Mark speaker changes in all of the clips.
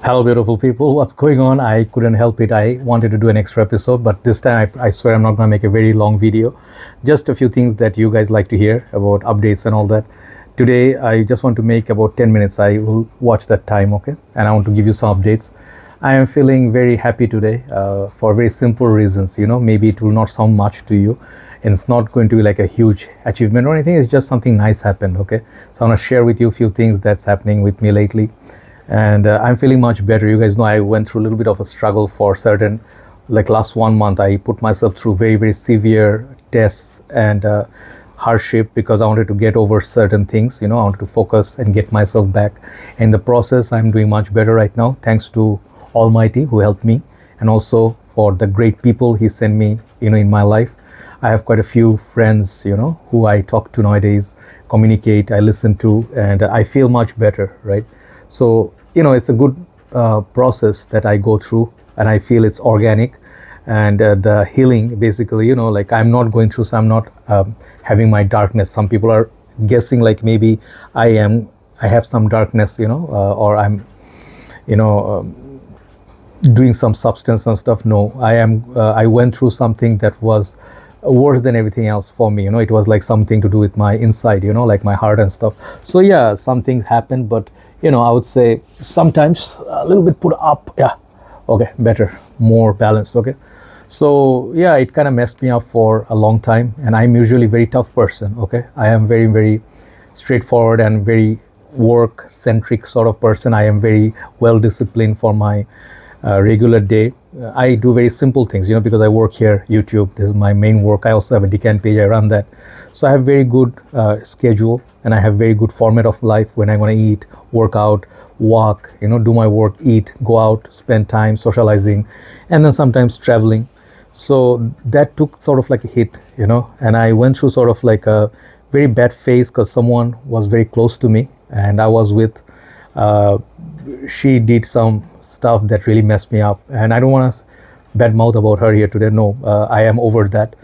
Speaker 1: Hello, beautiful people. What's going on? I couldn't help it. I wanted to do an extra episode, but this time I swear I'm not going to make a very long video. Just a few things that you guys like to hear about updates and all that. Today, I just want to make about 10 minutes. I will watch that time, okay? And I want to give you some updates. I am feeling very happy today for very simple reasons. Maybe it will not sound much to you. And it's not going to be like a huge achievement or anything. It's just something nice happened, okay? So I want to share with you a few things that's happening with me lately. And I'm feeling much better. You guys know I went through a little bit of a struggle for certain, like last 1 month I put myself through very, very severe tests and hardship because I wanted to get over certain things. I wanted to focus and get myself back. In the process, I'm doing much better right now, thanks to Almighty who helped me, and also for the great people He sent me in my life. I have quite a few friends who I talk to nowadays, communicate, I listen to, and I feel much better, right? So it's a good process that I go through, and I feel it's organic. And the healing, basically, like I'm not going through, so I'm not having my darkness. Some people are guessing like maybe I have some darkness, or I'm, doing some substance and stuff. No, I went through something that was worse than everything else for me. It was like something to do with my inside, like my heart and stuff. So yeah, something happened, but I would say sometimes a little bit put up. Yeah, okay, better, more balanced. Okay, so yeah, it kind of messed me up for a long time, and I'm usually a very tough person. Okay, I am very, very straightforward and very work centric sort of person. I am very well disciplined for my regular day. I do very simple things, because I work here, YouTube. This is my main work. I also have a Decant page. I run that. So I have very good schedule, and I have very good format of life when I want to eat, work out, walk, do my work, eat, go out, spend time socializing, and then sometimes traveling. So that took sort of like a hit, and I went through sort of like a very bad phase because someone was very close to me, and I was with, she did some stuff that really messed me up, and I don't want to bad mouth about her here today. No, I am over that,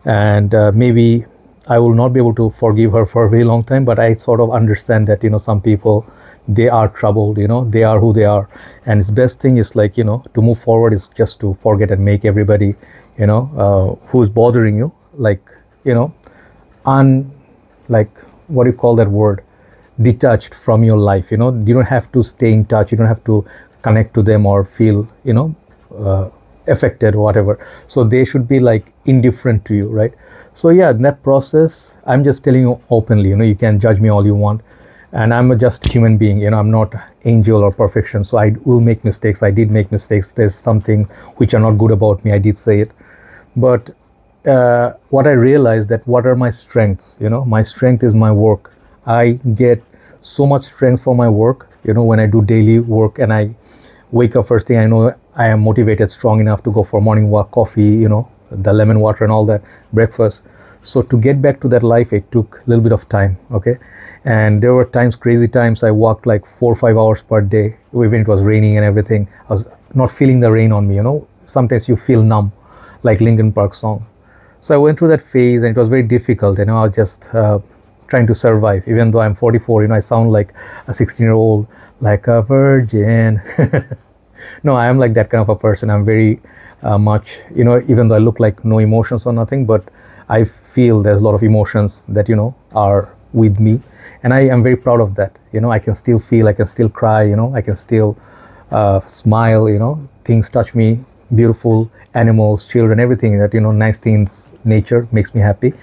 Speaker 1: and maybe I will not be able to forgive her for a very long time, but I sort of understand that some people, they are troubled, they are who they are, and its best thing is like to move forward is just to forget and make everybody who's bothering you like like what do you call that word, detached from your life. You don't have to stay in touch, you don't have to connect to them or feel affected or whatever. So they should be like indifferent to you, right? So yeah, in that process, I'm just telling you openly, you can judge me all you want, and I'm just a human being. I'm not angel or perfection, so I will make mistakes. I did make mistakes. There's something which are not good about me, I did say it. But what I realized, that what are my strengths? My strength is my work. I get so much strength for my work, when I do daily work and I wake up first thing, I know I am motivated, strong enough to go for morning walk, coffee, the lemon water and all that, breakfast. So to get back to that life, it took a little bit of time, okay? And there were times, crazy times, I walked like 4 or 5 hours per day, even it was raining and everything. I was not feeling the rain on me, Sometimes you feel numb, like Linkin Park song. So I went through that phase, and it was very difficult, I was just trying to survive. Even though I'm 44, I sound like a 16-year-old, like a virgin. No, I am like that kind of a person. I'm very much, even though I look like no emotions or nothing, but I feel there's a lot of emotions that, are with me. And I am very proud of that. I can still feel, I can still cry, I can still smile, things touch me, beautiful animals, children, everything that, nice things, nature makes me happy.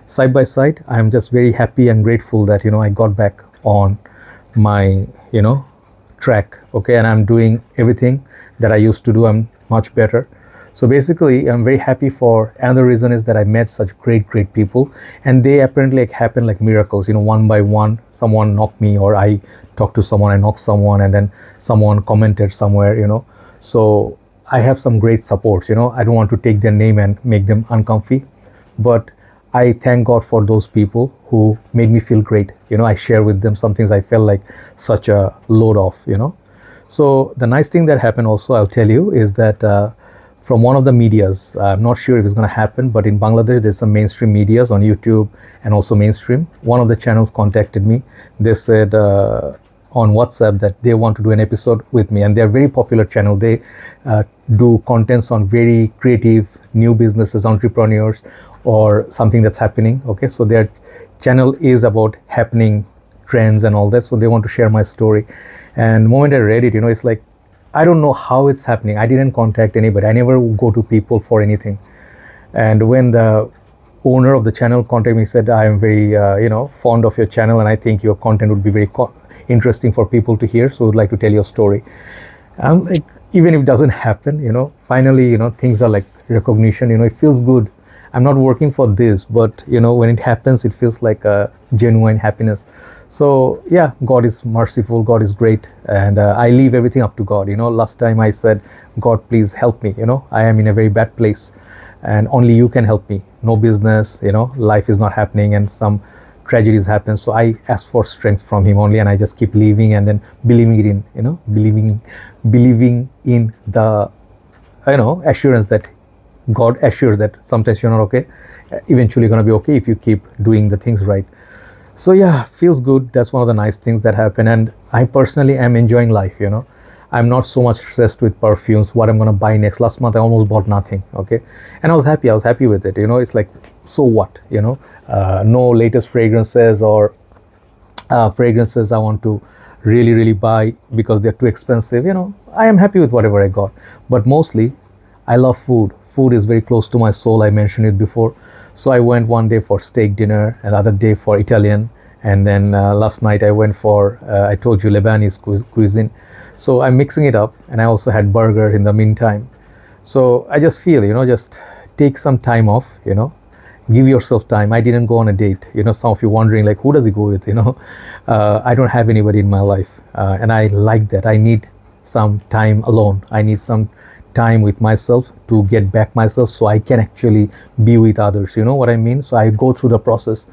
Speaker 1: Side by side, I'm just very happy and grateful that, I got back on my, track, okay, and I'm doing everything that I used to do. I'm much better. So basically, I'm very happy for another reason is that I met such great people, and they apparently happen like miracles, one by one. Someone knocked me, or I talked to someone, I knocked someone, and then someone commented somewhere, So I have some great supports, I don't want to take their name and make them uncomfy, but I thank God for those people who made me feel great. I share with them some things I felt like such a load off, So the nice thing that happened also, I'll tell you, is that from one of the medias, I'm not sure if it's going to happen, but in Bangladesh, there's some mainstream medias on YouTube and also mainstream. One of the channels contacted me. They said, on WhatsApp that they want to do an episode with me, and they're very popular channel. They do contents on very creative new businesses, entrepreneurs, or something that's happening. Okay, so their channel is about happening trends and all that, so they want to share my story. And the moment I read it, it's like, I don't know how it's happening. I didn't contact anybody. I never go to people for anything. And when the owner of the channel contacted me, said, I am very fond of your channel, and I think your content would be very interesting for people to hear, so I would like to tell your story. I'm like, even if it doesn't happen, finally, things are like recognition. It feels good. I'm not working for this, but when it happens, it feels like a genuine happiness. So yeah, God is merciful, God is great, and I leave everything up to God. Last time I said, God, please help me. I am in a very bad place, and only you can help me. No business, life is not happening, and some tragedies happen. So I ask for strength from Him only, and I just keep living, and then believing it in, believing in the, assurance that God assures that sometimes you're not okay, eventually you're gonna be okay if you keep doing the things right. So yeah, feels good. That's one of the nice things that happen, and I personally am enjoying life. I'm not so much stressed with perfumes, what I'm gonna buy next. Last month I almost bought nothing, okay, and I was happy with it. It's like, so what, no latest fragrances or fragrances I want to really buy because they're too expensive. I am happy with whatever I got. But mostly I love food. Food is very close to my soul. I mentioned it before. So I went one day for steak dinner, another day for Italian, and then last night I went for, I told you, Lebanese cuisine. So I'm mixing it up, and I also had burger in the meantime. So I just feel, just take some time off, give yourself time. I didn't go on a date. Some of you wondering, like, who does he go with? I don't have anybody in my life, and I like that. I need some time alone. I need some time with myself to get back myself, so I can actually be with others. You know what I mean? So I go through the process,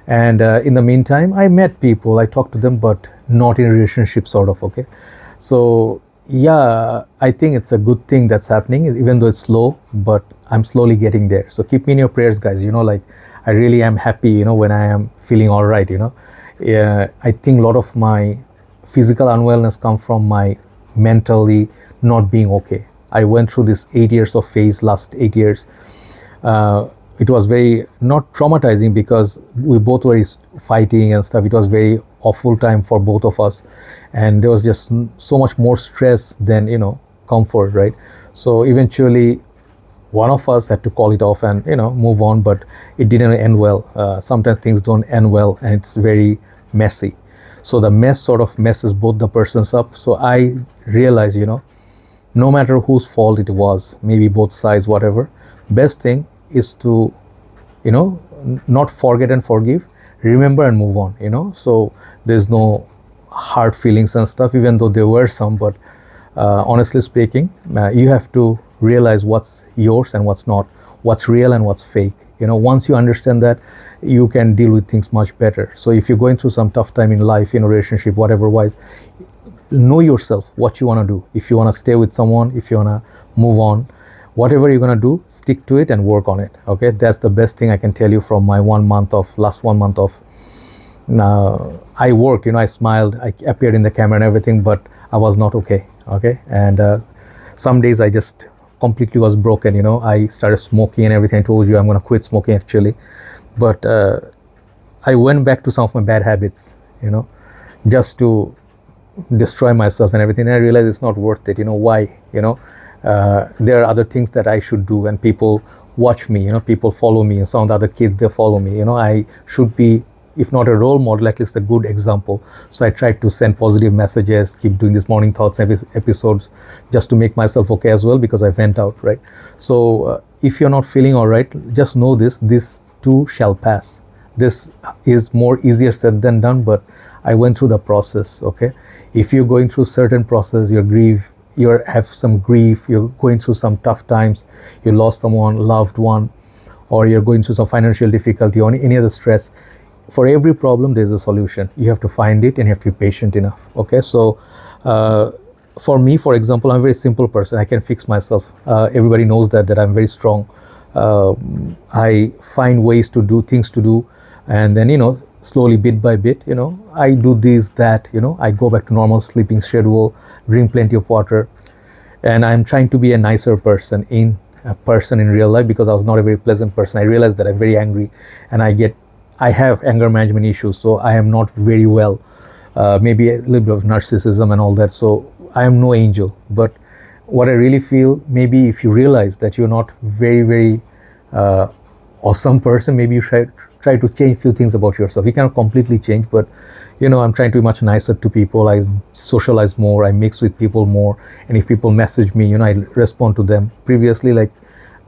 Speaker 1: and in the meantime, I met people. I talked to them, but not in a relationship, sort of. Okay, so yeah, I think it's a good thing that's happening, even though it's slow, but I'm slowly getting there. So keep me in your prayers, guys. Like, I really am happy, when I am feeling all right. Yeah, I think a lot of my physical unwellness come from my mentally not being okay. I went through this 8 years of phase, last 8 years. It was very not traumatizing because we both were fighting and stuff. It was very awful time for both of us, and there was just so much more stress than comfort, right? So eventually one of us had to call it off and move on, but it didn't end well. Sometimes things don't end well, and it's very messy. So the mess sort of messes both the persons up. So I realized, no matter whose fault it was, maybe both sides, whatever, best thing is to not forget and forgive, remember and move on. So there's no hard feelings and stuff, even though there were some. But honestly speaking, you have to realize what's yours and what's not, what's real and what's fake. Once you understand that, you can deal with things much better. So if you're going through some tough time in life, relationship, whatever wise, know yourself, what you want to do. If you want to stay with someone, if you want to move on, whatever you're going to do, stick to it and work on it. Okay, that's the best thing I can tell you from my last 1 month of I worked, I smiled, I appeared in the camera and everything, but I was not okay. Okay, and some days I just completely was broken. I started smoking and everything. I told you I'm going to quit smoking actually, but I went back to some of my bad habits, just to destroy myself and everything. And I realized it's not worth it. Why? There are other things that I should do, and people watch me, people follow me, and some of the other kids, they follow me. I should be, if not a role model, at least a good example. So I tried to send positive messages, keep doing these morning thoughts episodes, just to make myself okay as well, because I went out, right? So if you're not feeling all right, just know this too shall pass. This is more easier said than done, but I went through the process. Okay, if you're going through certain process, you have some grief, you're going through some tough times, you lost someone, loved one, or you're going through some financial difficulty or any other stress, for every problem there's a solution. You have to find it, and you have to be patient enough. Okay, so for me, for example, I'm a very simple person. I can fix myself. Everybody knows that I'm very strong. I find ways to do things to do, and then slowly, bit by bit, I do this, that, I go back to normal sleeping schedule, drink plenty of water, and I'm trying to be a nicer person in real life, because I was not a very pleasant person. I realized that I'm very angry, and I have anger management issues, so I am not very well. Maybe a little bit of narcissism and all that. So I am no angel. But what I really feel, maybe if you realize that you're not very, very uh, awesome person, maybe you try to change few things about yourself. You cannot completely change, but I'm trying to be much nicer to people. I socialize more, I mix with people more, and if people message me, I respond to them. Previously, like,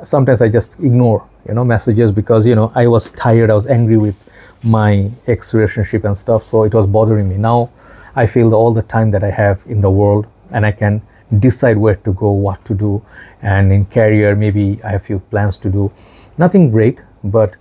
Speaker 1: sometimes I just ignore messages, because I was tired, I was angry with my ex relationship and stuff, so it was bothering me. Now I feel all the time that I have in the world, and I can decide where to go, what to do. And in career, maybe I have few plans to do, nothing great, but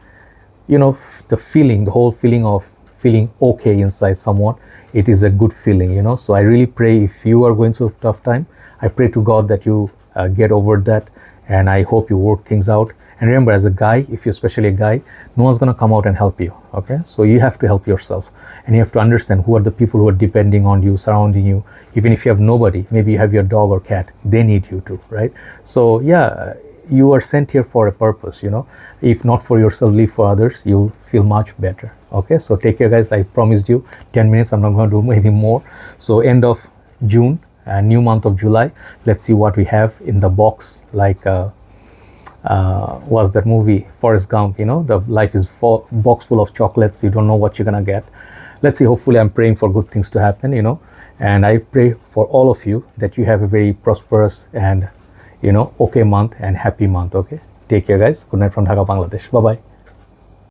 Speaker 1: the whole feeling of feeling okay inside someone, it is a good feeling. So I really pray, if you are going through a tough time, I pray to God that you get over that, and I hope you work things out. And remember, as a guy, if you're especially a guy, no one's going to come out and help you. Okay, so you have to help yourself, and you have to understand who are the people who are depending on you, surrounding you. Even if you have nobody, maybe you have your dog or cat, they need you too, right? So yeah, you are sent here for a purpose. If not for yourself, live for others, you'll feel much better. Okay, so take care, guys. I promised you 10 minutes. I'm not going to do anything more. So end of June, new month of July, let's see what we have in the box. Like was that movie Forrest Gump, the life is box full of chocolates, you don't know what you're gonna get. Let's see. Hopefully, I'm praying for good things to happen, and I pray for all of you that you have a very prosperous and okay month and happy month. Okay, take care, guys. Good night from Dhaka, Bangladesh. Bye bye.